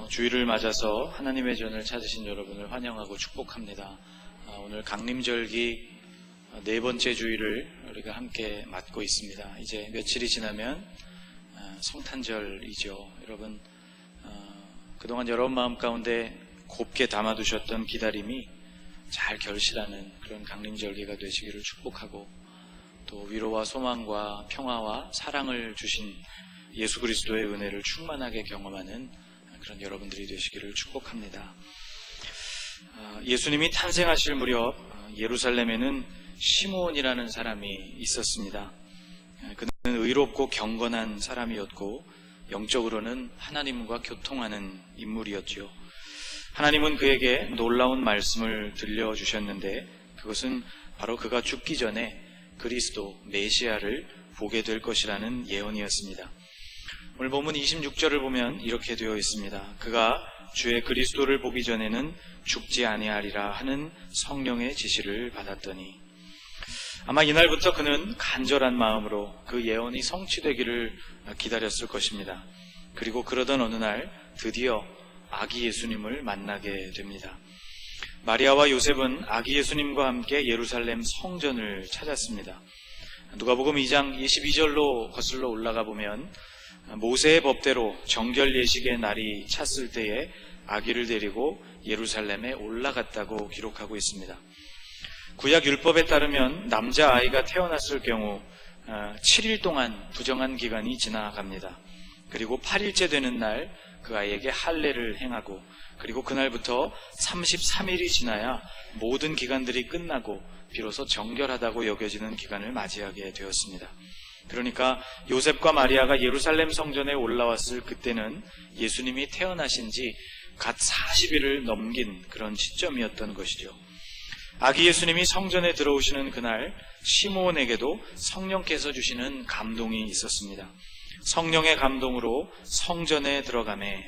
주일을 맞아서 하나님의 전을 찾으신 여러분을 환영하고 축복합니다. 오늘 강림절기 네 번째 주일을 우리가 함께 맞고 있습니다. 이제 며칠이 지나면 성탄절이죠. 여러분, 그동안 여러분 마음 가운데 곱게 담아두셨던 기다림이 잘 결실하는 그런 강림절기가 되시기를 축복하고, 또 위로와 소망과 평화와 사랑을 주신 예수 그리스도의 은혜를 충만하게 경험하는 그런 여러분들이 되시기를 축복합니다. 예수님이 탄생하실 무렵 예루살렘에는 시므온이라는 사람이 있었습니다. 그는 의롭고 경건한 사람이었고 영적으로는 하나님과 교통하는 인물이었지요. 하나님은 그에게 놀라운 말씀을 들려주셨는데, 그것은 바로 그가 죽기 전에 그리스도 메시아를 보게 될 것이라는 예언이었습니다. 오늘 본문 26절을 보면 이렇게 되어 있습니다. 그가 주의 그리스도를 보기 전에는 죽지 아니하리라 하는 성령의 지시를 받았더니, 아마 이날부터 그는 간절한 마음으로 그 예언이 성취되기를 기다렸을 것입니다. 그리고 그러던 어느 날 드디어 아기 예수님을 만나게 됩니다. 마리아와 요셉은 아기 예수님과 함께 예루살렘 성전을 찾았습니다. 누가복음 2장 22절로 거슬러 올라가 보면 모세의 법대로 정결 예식의 날이 찼을 때에 아기를 데리고 예루살렘에 올라갔다고 기록하고 있습니다. 구약 율법에 따르면 남자아이가 태어났을 경우 7일 동안 부정한 기간이 지나갑니다. 그리고 8일째 되는 날 그 아이에게 할례를 행하고, 그리고 그날부터 33일이 지나야 모든 기간들이 끝나고 비로소 정결하다고 여겨지는 기간을 맞이하게 되었습니다. 그러니까 요셉과 마리아가 예루살렘 성전에 올라왔을 그때는 예수님이 태어나신 지 갓 40일을 넘긴 그런 시점이었던 것이죠. 아기 예수님이 성전에 들어오시는 그날 시므온에게도 성령께서 주시는 감동이 있었습니다. 성령의 감동으로 성전에 들어가매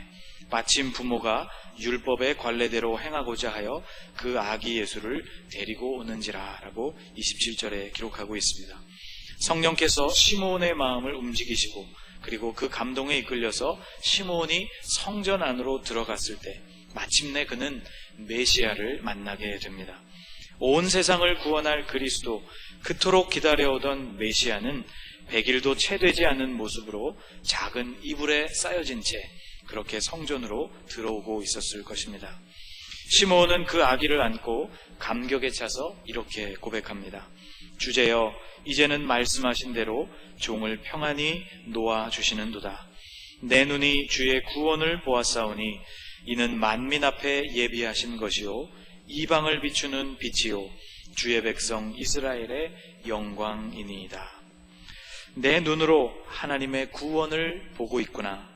마침 부모가 율법의 관례대로 행하고자 하여 그 아기 예수를 데리고 오는지라 라고 27절에 기록하고 있습니다. 성령께서 시므온의 마음을 움직이시고, 그리고 그 감동에 이끌려서 시므온이 성전 안으로 들어갔을 때 마침내 그는 메시아를 만나게 됩니다. 온 세상을 구원할 그리스도, 그토록 기다려오던 메시아는 100일도 채 되지 않은 모습으로 작은 이불에 쌓여진 채 그렇게 성전으로 들어오고 있었을 것입니다. 시므온은 그 아기를 안고 감격에 차서 이렇게 고백합니다. 주제여, 이제는 말씀하신 대로 종을 평안히 놓아주시는도다. 내 눈이 주의 구원을 보았사오니 이는 만민 앞에 예비하신 것이요 이방을 비추는 빛이요 주의 백성 이스라엘의 영광이니이다. 내 눈으로 하나님의 구원을 보고 있구나.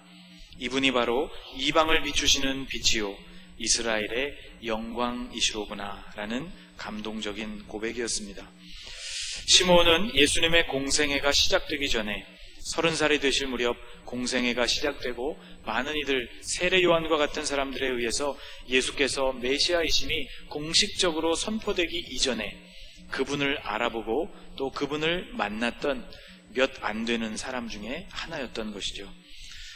이분이 바로 이방을 비추시는 빛이요 이스라엘의 영광이시로구나 라는 감동적인 고백이었습니다. 시므온은 예수님의 공생애가 시작되기 전에 30살이 되실 무렵 공생애가 시작되고 많은 이들, 세례 요한과 같은 사람들에 의해서 예수께서 메시아이심이 공식적으로 선포되기 이전에 그분을 알아보고 또 그분을 만났던 몇 안 되는 사람 중에 하나였던 것이죠.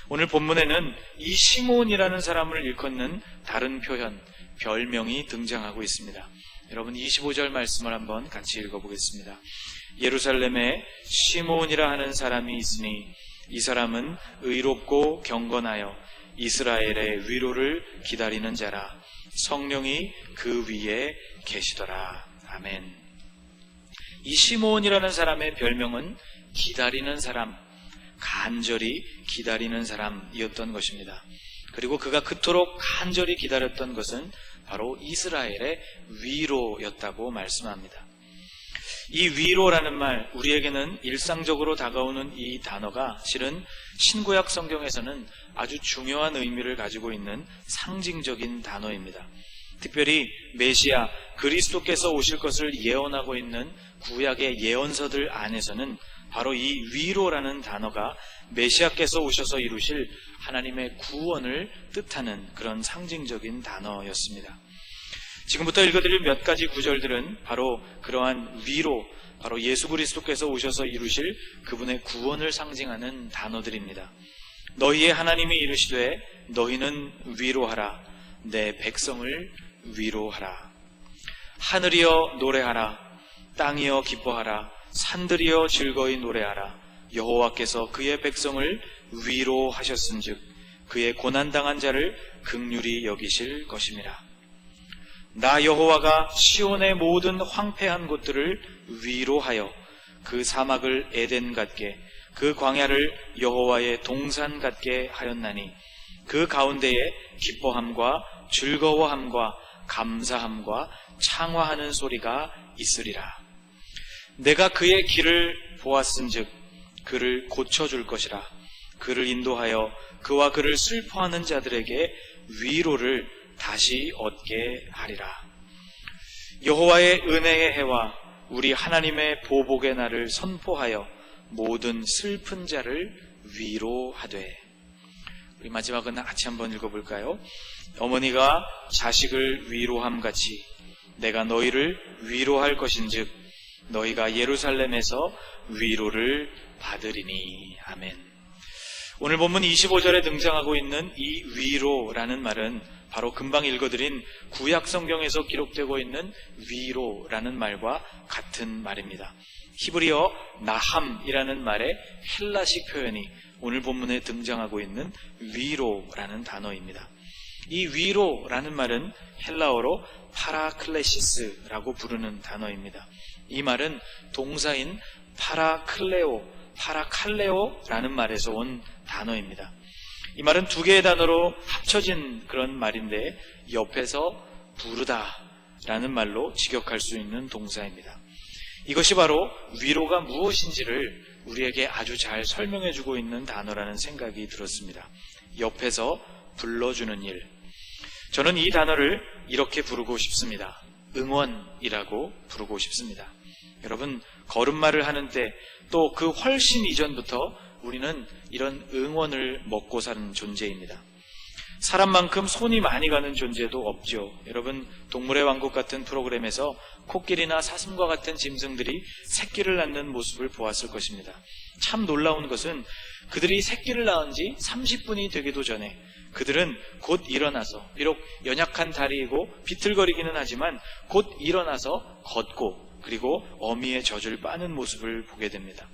오늘 본문에는 이 시므온이라는 사람을 일컫는 다른 표현, 별명이 등장하고 있습니다. 여러분, 25절 말씀을 한번 같이 읽어보겠습니다. 예루살렘에 시므온이라 하는 사람이 있으니 이 사람은 의롭고 경건하여 이스라엘의 위로를 기다리는 자라. 성령이 그 위에 계시더라. 아멘. 이 시므온이라는 사람의 별명은 기다리는 사람, 간절히 기다리는 사람이었던 것입니다. 그리고 그가 그토록 간절히 기다렸던 것은 바로 이스라엘의 위로였다고 말씀합니다. 이 위로라는 말, 우리에게는 일상적으로 다가오는 이 단어가 실은 신구약 성경에서는 아주 중요한 의미를 가지고 있는 상징적인 단어입니다. 특별히 메시아 그리스도께서 오실 것을 예언하고 있는 구약의 예언서들 안에서는 바로 이 위로라는 단어가 메시아께서 오셔서 이루실 하나님의 구원을 뜻하는 그런 상징적인 단어였습니다. 지금부터 읽어드릴 몇 가지 구절들은 바로 그러한 위로, 바로 예수 그리스도께서 오셔서 이루실 그분의 구원을 상징하는 단어들입니다. 너희의 하나님이 이르시되 너희는 위로하라. 내 백성을 위로하라. 하늘이여 노래하라. 땅이여 기뻐하라. 산들이여 즐거이 노래하라. 여호와께서 그의 백성을 위로하셨은즉 그의 고난당한 자를 긍휼히 여기실 것임이라. 나 여호와가 시온의 모든 황폐한 곳들을 위로하여 그 사막을 에덴 같게 그 광야를 여호와의 동산 같게 하였나니 그 가운데에 기뻐함과 즐거워함과 감사함과 창화하는 소리가 있으리라. 내가 그의 길을 보았은즉 그를 고쳐줄 것이라. 그를 인도하여 그와 그를 슬퍼하는 자들에게 위로를 다시 얻게 하리라. 여호와의 은혜의 해와 우리 하나님의 보복의 날을 선포하여 모든 슬픈 자를 위로하되. 우리 마지막은 같이 한번 읽어볼까요? 어머니가 자식을 위로함 같이 내가 너희를 위로할 것인즉 너희가 예루살렘에서 위로를 받으리니. 아멘. 오늘 본문 25절에 등장하고 있는 이 위로라는 말은 바로 금방 읽어드린 구약 성경에서 기록되고 있는 위로라는 말과 같은 말입니다. 히브리어 나함이라는 말의 헬라식 표현이 오늘 본문에 등장하고 있는 위로라는 단어입니다. 이 위로라는 말은 헬라어로 파라클레시스라고 부르는 단어입니다. 이 말은 동사인 파라칼레오라는 말에서 온 단어입니다. 이 말은 두 개의 단어로 합쳐진 그런 말인데 옆에서 부르다라는 말로 직역할 수 있는 동사입니다. 이것이 바로 위로가 무엇인지를 우리에게 아주 잘 설명해주고 있는 단어라는 생각이 들었습니다. 옆에서 불러주는 일. 저는 이 단어를 이렇게 부르고 싶습니다. 응원이라고 부르고 싶습니다. 여러분, 걸음마를 하는 때 또 그 훨씬 이전부터 우리는 이런 응원을 먹고 사는 존재입니다. 사람만큼 손이 많이 가는 존재도 없죠. 여러분, 동물의 왕국 같은 프로그램에서 코끼리나 사슴과 같은 짐승들이 새끼를 낳는 모습을 보았을 것입니다. 참 놀라운 것은 그들이 새끼를 낳은 지 30분이 되기도 전에 그들은 곧 일어나서, 비록 연약한 다리이고 비틀거리기는 하지만 곧 일어나서 걷고 그리고 어미의 젖을 빠는 모습을 보게 됩니다.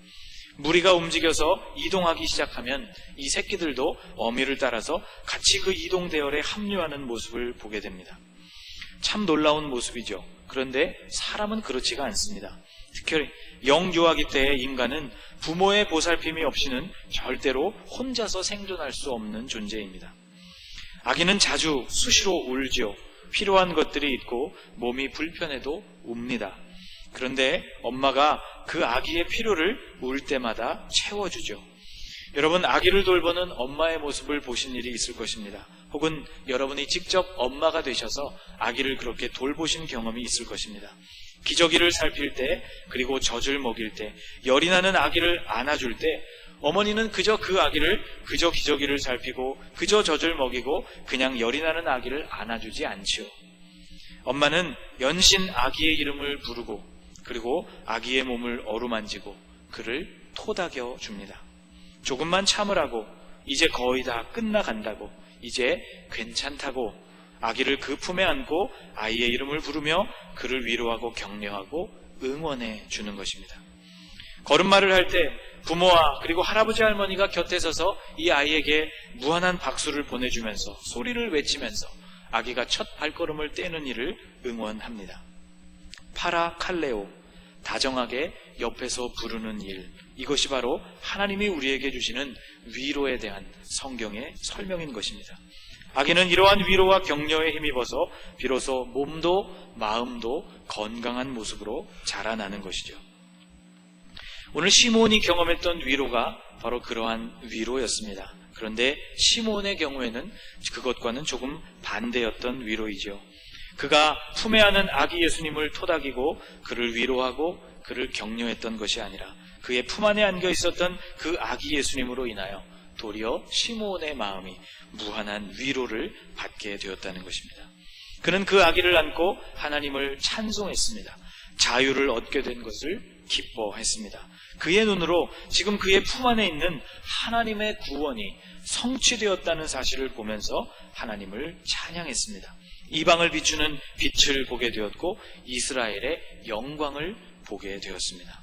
무리가 움직여서 이동하기 시작하면 이 새끼들도 어미를 따라서 같이 그 이동 대열에 합류하는 모습을 보게 됩니다. 참 놀라운 모습이죠. 그런데 사람은 그렇지가 않습니다. 특히 영유아기 때의 인간은 부모의 보살핌이 없이는 절대로 혼자서 생존할 수 없는 존재입니다. 아기는 자주 수시로 울죠. 필요한 것들이 있고 몸이 불편해도 웁니다. 그런데 엄마가 그 아기의 필요를 울 때마다 채워주죠. 여러분, 아기를 돌보는 엄마의 모습을 보신 일이 있을 것입니다. 혹은 여러분이 직접 엄마가 되셔서 아기를 그렇게 돌보신 경험이 있을 것입니다. 기저귀를 살필 때, 그리고 젖을 먹일 때, 열이 나는 아기를 안아줄 때 어머니는 그저 그 아기를 그저 기저귀를 살피고 그저 젖을 먹이고 그냥 열이 나는 아기를 안아주지 않지요. 엄마는 연신 아기의 이름을 부르고 그리고 아기의 몸을 어루만지고 그를 토닥여 줍니다. 조금만 참으라고, 이제 거의 다 끝나간다고, 이제 괜찮다고 아기를 그 품에 안고 아이의 이름을 부르며 그를 위로하고 격려하고 응원해 주는 것입니다. 걸음마를 할 때 부모와 그리고 할아버지 할머니가 곁에 서서 이 아이에게 무한한 박수를 보내주면서 소리를 외치면서 아기가 첫 발걸음을 떼는 일을 응원합니다. 파라칼레오, 다정하게 옆에서 부르는 일, 이것이 바로 하나님이 우리에게 주시는 위로에 대한 성경의 설명인 것입니다. 아기는 이러한 위로와 격려에 힘입어서 비로소 몸도 마음도 건강한 모습으로 자라나는 것이죠. 오늘 시몬이 경험했던 위로가 바로 그러한 위로였습니다. 그런데 시몬의 경우에는 그것과는 조금 반대였던 위로이죠. 그가 품에 안은 아기 예수님을 토닥이고 그를 위로하고 그를 격려했던 것이 아니라 그의 품 안에 안겨 있었던 그 아기 예수님으로 인하여 도리어 시몬의 마음이 무한한 위로를 받게 되었다는 것입니다. 그는 그 아기를 안고 하나님을 찬송했습니다. 자유를 얻게 된 것을 기뻐했습니다. 그의 눈으로 지금 그의 품 안에 있는 하나님의 구원이 성취되었다는 사실을 보면서 하나님을 찬양했습니다. 이방을 비추는 빛을 보게 되었고 이스라엘의 영광을 보게 되었습니다.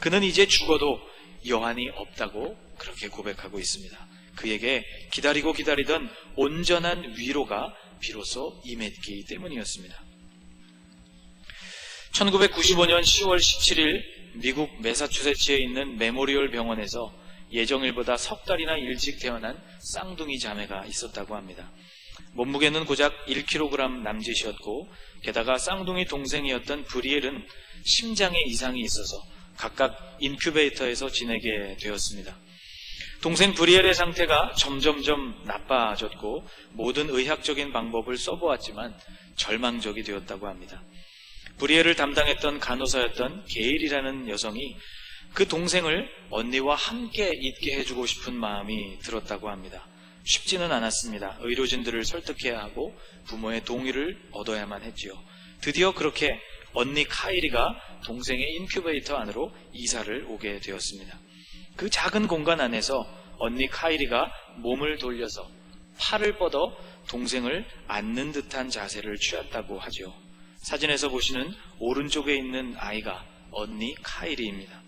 그는 이제 죽어도 여한이 없다고 그렇게 고백하고 있습니다. 그에게 기다리고 기다리던 온전한 위로가 비로소 임했기 때문이었습니다. 1995년 10월 17일 미국 매사추세츠에 있는 메모리얼 병원에서 예정일보다 석 달이나 일찍 태어난 쌍둥이 자매가 있었다고 합니다. 몸무게는 고작 1kg 남짓이었고 게다가 쌍둥이 동생이었던 브리엘은 심장에 이상이 있어서 각각 인큐베이터에서 지내게 되었습니다. 동생 브리엘의 상태가 점점점 나빠졌고 모든 의학적인 방법을 써보았지만 절망적이 되었다고 합니다. 브리엘을 담당했던 간호사였던 게일이라는 여성이 그 동생을 언니와 함께 있게 해주고 싶은 마음이 들었다고 합니다. 쉽지는 않았습니다. 의료진들을 설득해야 하고 부모의 동의를 얻어야만 했지요. 드디어 그렇게 언니 카이리가 동생의 인큐베이터 안으로 이사를 오게 되었습니다. 그 작은 공간 안에서 언니 카이리가 몸을 돌려서 팔을 뻗어 동생을 안는 듯한 자세를 취했다고 하죠. 사진에서 보시는 오른쪽에 있는 아이가 언니 카이리입니다.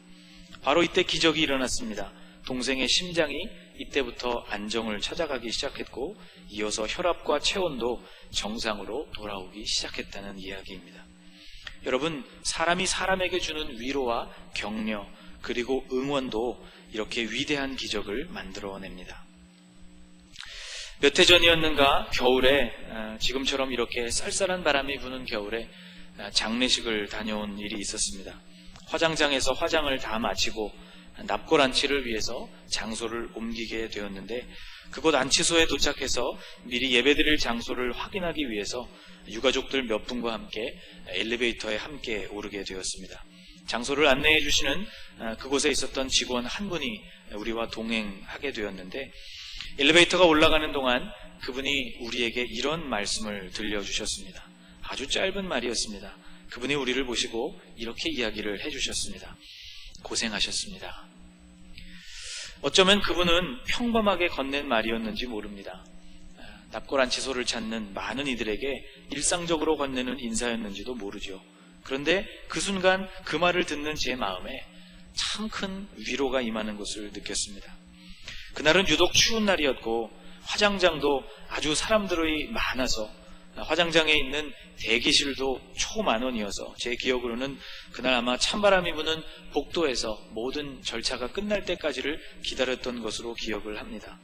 바로 이때 기적이 일어났습니다. 동생의 심장이 이때부터 안정을 찾아가기 시작했고 이어서 혈압과 체온도 정상으로 돌아오기 시작했다는 이야기입니다. 여러분, 사람이 사람에게 주는 위로와 격려 그리고 응원도 이렇게 위대한 기적을 만들어냅니다. 몇 해 전이었는가 겨울에 지금처럼 이렇게 쌀쌀한 바람이 부는 겨울에 장례식을 다녀온 일이 있었습니다. 화장장에서 화장을 다 마치고 납골 안치를 위해서 장소를 옮기게 되었는데 그곳 안치소에 도착해서 미리 예배드릴 장소를 확인하기 위해서 유가족들 몇 분과 함께 엘리베이터에 함께 오르게 되었습니다. 장소를 안내해 주시는 그곳에 있었던 직원 한 분이 우리와 동행하게 되었는데 엘리베이터가 올라가는 동안 그분이 우리에게 이런 말씀을 들려주셨습니다. 아주 짧은 말이었습니다. 그분이 우리를 보시고 이렇게 이야기를 해주셨습니다. 고생하셨습니다. 어쩌면 그분은 평범하게 건넨 말이었는지 모릅니다. 납골안치소를 찾는 많은 이들에게 일상적으로 건네는 인사였는지도 모르죠. 그런데 그 순간 그 말을 듣는 제 마음에 참 큰 위로가 임하는 것을 느꼈습니다. 그날은 유독 추운 날이었고 화장장도 아주 사람들이 많아서 화장장에 있는 대기실도 초만원이어서 제 기억으로는 그날 아마 찬바람이 부는 복도에서 모든 절차가 끝날 때까지를 기다렸던 것으로 기억을 합니다.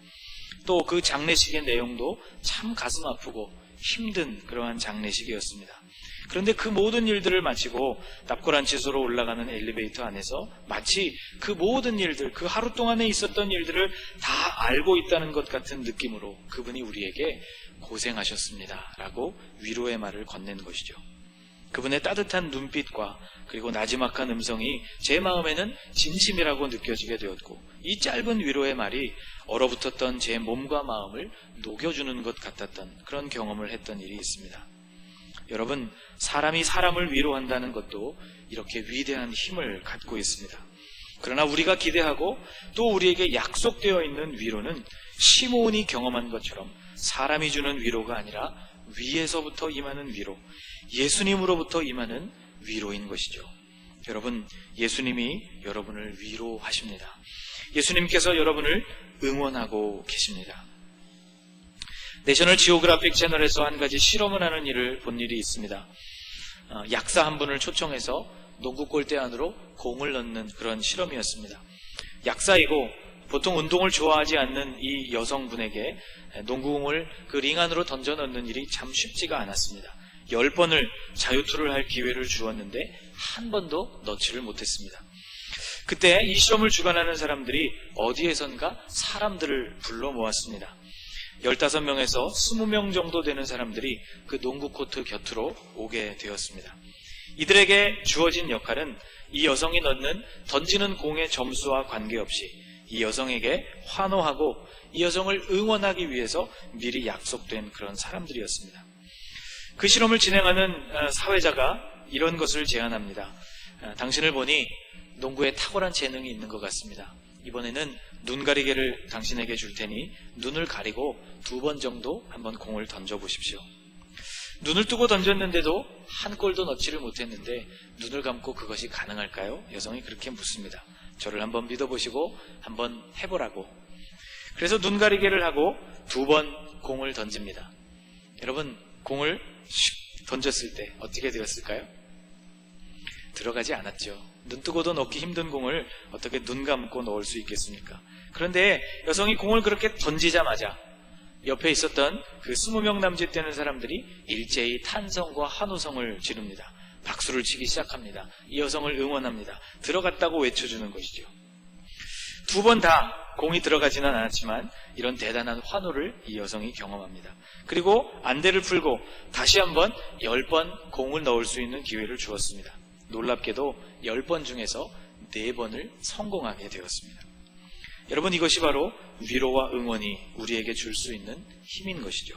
또 그 장례식의 내용도 참 가슴 아프고 힘든 그러한 장례식이었습니다. 그런데 그 모든 일들을 마치고 납골안치소로 올라가는 엘리베이터 안에서 마치 그 모든 일들, 그 하루 동안에 있었던 일들을 다 알고 있다는 것 같은 느낌으로 그분이 우리에게 고생하셨습니다 라고 위로의 말을 건넨 것이죠. 그분의 따뜻한 눈빛과 그리고 나지막한 음성이 제 마음에는 진심이라고 느껴지게 되었고 이 짧은 위로의 말이 얼어붙었던 제 몸과 마음을 녹여주는 것 같았던 그런 경험을 했던 일이 있습니다. 여러분, 사람이 사람을 위로한다는 것도 이렇게 위대한 힘을 갖고 있습니다. 그러나 우리가 기대하고 또 우리에게 약속되어 있는 위로는 시므온이 경험한 것처럼 사람이 주는 위로가 아니라 위에서부터 임하는 위로, 예수님으로부터 임하는 위로인 것이죠. 여러분, 예수님이 여러분을 위로하십니다. 예수님께서 여러분을 응원하고 계십니다. 내셔널 지오그래픽 채널에서 한 가지 실험을 하는 일을 본 일이 있습니다. 약사 한 분을 초청해서 농구 골대 안으로 공을 넣는 그런 실험이었습니다. 약사이고 보통 운동을 좋아하지 않는 이 여성분에게 농구공을 그 링 안으로 던져 넣는 일이 참 쉽지가 않았습니다. 10번을 자유투를 할 기회를 주었는데 한 번도 넣지를 못했습니다. 그때 이 실험을 주관하는 사람들이 어디에선가 사람들을 불러 모았습니다. 15명에서 20명 정도 되는 사람들이 그 농구 코트 곁으로 오게 되었습니다. 이들에게 주어진 역할은 이 여성이 넣는 던지는 공의 점수와 관계없이 이 여성에게 환호하고 이 여성을 응원하기 위해서 미리 약속된 그런 사람들이었습니다. 그 실험을 진행하는 사회자가 이런 것을 제안합니다. 당신을 보니 농구에 탁월한 재능이 있는 것 같습니다. 이번에는 눈 가리개를 당신에게 줄 테니 눈을 가리고 2번 정도 한번 공을 던져보십시오. 눈을 뜨고 던졌는데도 한 골도 넣지를 못했는데 눈을 감고 그것이 가능할까요? 여성이 그렇게 묻습니다. 저를 한번 믿어보시고 한번 해보라고. 그래서 눈 가리개를 하고 2번 공을 던집니다. 여러분, 공을 슉 던졌을 때 어떻게 되었을까요? 들어가지 않았죠. 눈 뜨고도 넣기 힘든 공을 어떻게 눈 감고 넣을 수 있겠습니까? 그런데 여성이 공을 그렇게 던지자마자 옆에 있었던 그 20명 남짓 되는 사람들이 일제히 탄성과 환호성을 지릅니다. 박수를 치기 시작합니다. 이 여성을 응원합니다. 들어갔다고 외쳐주는 것이죠. 2번 다 공이 들어가지는 않았지만 이런 대단한 환호를 이 여성이 경험합니다. 그리고 안대를 풀고 다시 한번 10번 공을 넣을 수 있는 기회를 주었습니다. 놀랍게도 10번 중에서 4번을 성공하게 되었습니다. 여러분, 이것이 바로 위로와 응원이 우리에게 줄 수 있는 힘인 것이죠.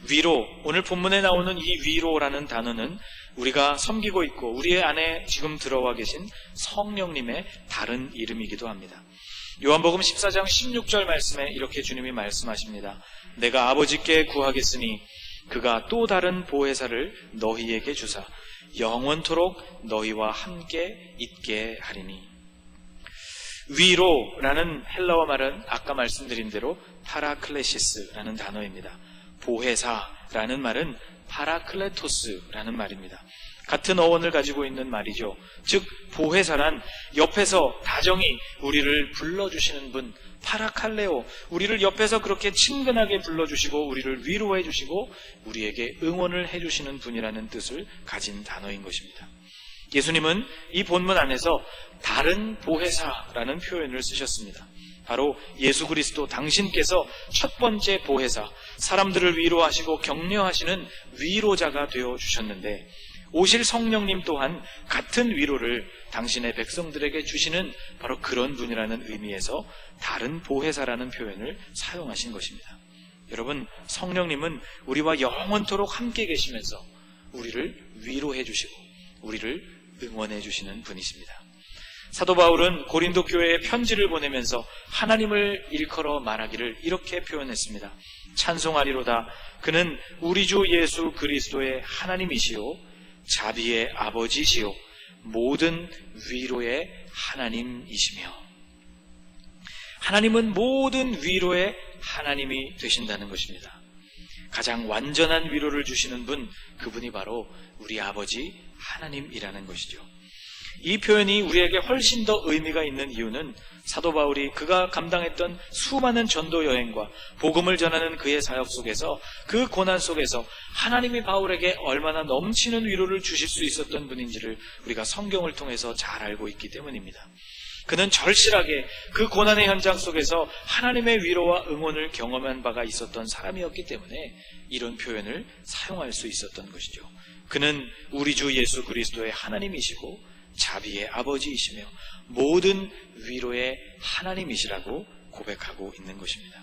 위로, 오늘 본문에 나오는 이 위로라는 단어는 우리가 섬기고 있고 우리 안에 지금 들어와 계신 성령님의 다른 이름이기도 합니다. 요한복음 14장 16절 말씀에 이렇게 주님이 말씀하십니다. 내가 아버지께 구하겠으니 그가 또 다른 보혜사를 너희에게 주사 영원토록 너희와 함께 있게 하리니. 위로라는 헬라어 말은 아까 말씀드린 대로 파라클레시스라는 단어입니다. 보혜사라는 말은 파라클레토스라는 말입니다. 같은 어원을 가지고 있는 말이죠. 즉 보혜사란 옆에서 다정히 우리를 불러주시는 분, 파라칼레오, 우리를 옆에서 그렇게 친근하게 불러주시고 우리를 위로해 주시고 우리에게 응원을 해주시는 분이라는 뜻을 가진 단어인 것입니다. 예수님은 이 본문 안에서 다른 보혜사라는 표현을 쓰셨습니다. 바로 예수 그리스도 당신께서 첫 번째 보혜사, 사람들을 위로하시고 격려하시는 위로자가 되어주셨는데 오실 성령님 또한 같은 위로를 당신의 백성들에게 주시는 바로 그런 분이라는 의미에서 다른 보혜사라는 표현을 사용하신 것입니다. 여러분, 성령님은 우리와 영원토록 함께 계시면서 우리를 위로해 주시고 우리를 응원해 주시는 분이십니다. 사도 바울은 고린도 교회에 편지를 보내면서 하나님을 일컬어 말하기를 이렇게 표현했습니다. 찬송하리로다. 그는 우리 주 예수 그리스도의 하나님이시요 자비의 아버지시요 모든 위로의 하나님이시며. 하나님은 모든 위로의 하나님이 되신다는 것입니다. 가장 완전한 위로를 주시는 분, 그분이 바로 우리 아버지 하나님이라는 것이죠. 이 표현이 우리에게 훨씬 더 의미가 있는 이유는 사도 바울이 그가 감당했던 수많은 전도 여행과 복음을 전하는 그의 사역 속에서 그 고난 속에서 하나님이 바울에게 얼마나 넘치는 위로를 주실 수 있었던 분인지를 우리가 성경을 통해서 잘 알고 있기 때문입니다. 그는 절실하게 그 고난의 현장 속에서 하나님의 위로와 응원을 경험한 바가 있었던 사람이었기 때문에 이런 표현을 사용할 수 있었던 것이죠. 그는 우리 주 예수 그리스도의 하나님이시고 자비의 아버지이시며 모든 위로의 하나님이시라고 고백하고 있는 것입니다.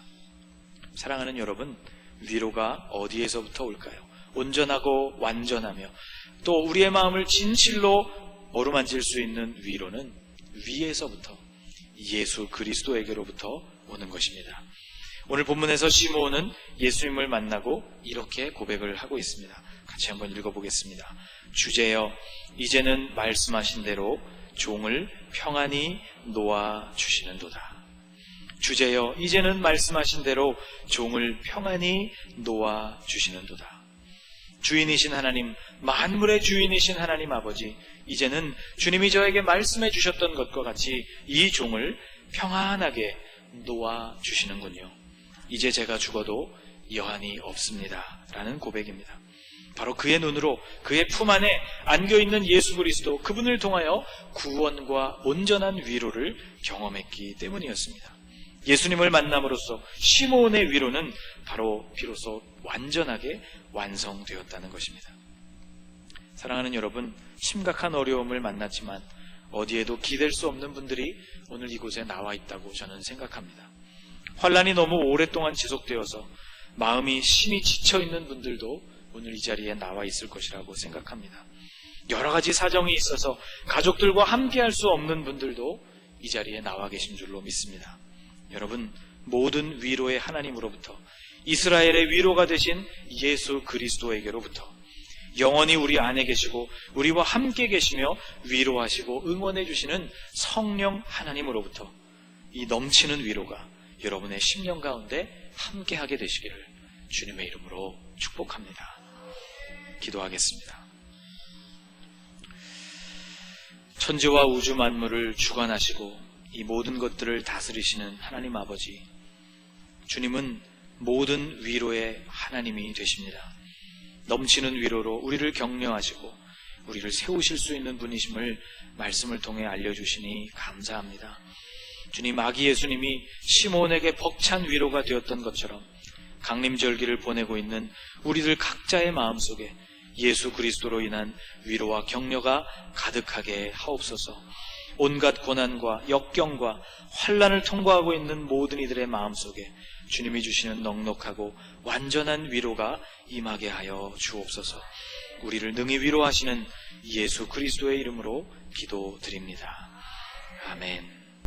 사랑하는 여러분, 위로가 어디에서부터 올까요? 온전하고 완전하며 또 우리의 마음을 진실로 어루만질 수 있는 위로는 위에서부터 예수 그리스도에게로부터 오는 것입니다. 오늘 본문에서 시므온은 예수님을 만나고 이렇게 고백을 하고 있습니다. 같이 한번 읽어보겠습니다. 주제여, 이제는 말씀하신 대로 종을 평안히 놓아주시는도다. 주제여, 이제는 말씀하신 대로 종을 평안히 놓아주시는도다. 주인이신 하나님, 만물의 주인이신 하나님 아버지, 이제는 주님이 저에게 말씀해 주셨던 것과 같이 이 종을 평안하게 놓아주시는군요. 이제 제가 죽어도 여한이 없습니다 라는 고백입니다. 바로 그의 눈으로 그의 품 안에 안겨있는 예수 그리스도, 그분을 통하여 구원과 온전한 위로를 경험했기 때문이었습니다. 예수님을 만남으로써 시므온의 위로는 바로 비로소 완전하게 완성되었다는 것입니다. 사랑하는 여러분, 심각한 어려움을 만났지만 어디에도 기댈 수 없는 분들이 오늘 이곳에 나와 있다고 저는 생각합니다. 환란이 너무 오랫동안 지속되어서 마음이 심히 지쳐있는 분들도 오늘 이 자리에 나와 있을 것이라고 생각합니다. 여러 가지 사정이 있어서 가족들과 함께 할 수 없는 분들도 이 자리에 나와 계신 줄로 믿습니다. 여러분, 모든 위로의 하나님으로부터, 이스라엘의 위로가 되신 예수 그리스도에게로부터, 영원히 우리 안에 계시고 우리와 함께 계시며 위로하시고 응원해 주시는 성령 하나님으로부터 이 넘치는 위로가 여러분의 심령 가운데 함께하게 되시기를 주님의 이름으로 축복합니다. 기도하겠습니다. 천지와 우주 만물을 주관하시고 이 모든 것들을 다스리시는 하나님 아버지, 주님은 모든 위로의 하나님이 되십니다. 넘치는 위로로 우리를 격려하시고 우리를 세우실 수 있는 분이심을 말씀을 통해 알려주시니 감사합니다. 주님, 아기 예수님이 시몬에게 벅찬 위로가 되었던 것처럼 강림절기를 보내고 있는 우리들 각자의 마음속에 예수 그리스도로 인한 위로와 격려가 가득하게 하옵소서. 온갖 고난과 역경과 환난을 통과하고 있는 모든 이들의 마음속에 주님이 주시는 넉넉하고 완전한 위로가 임하게 하여 주옵소서. 우리를 능히 위로하시는 예수 그리스도의 이름으로 기도드립니다. 아멘.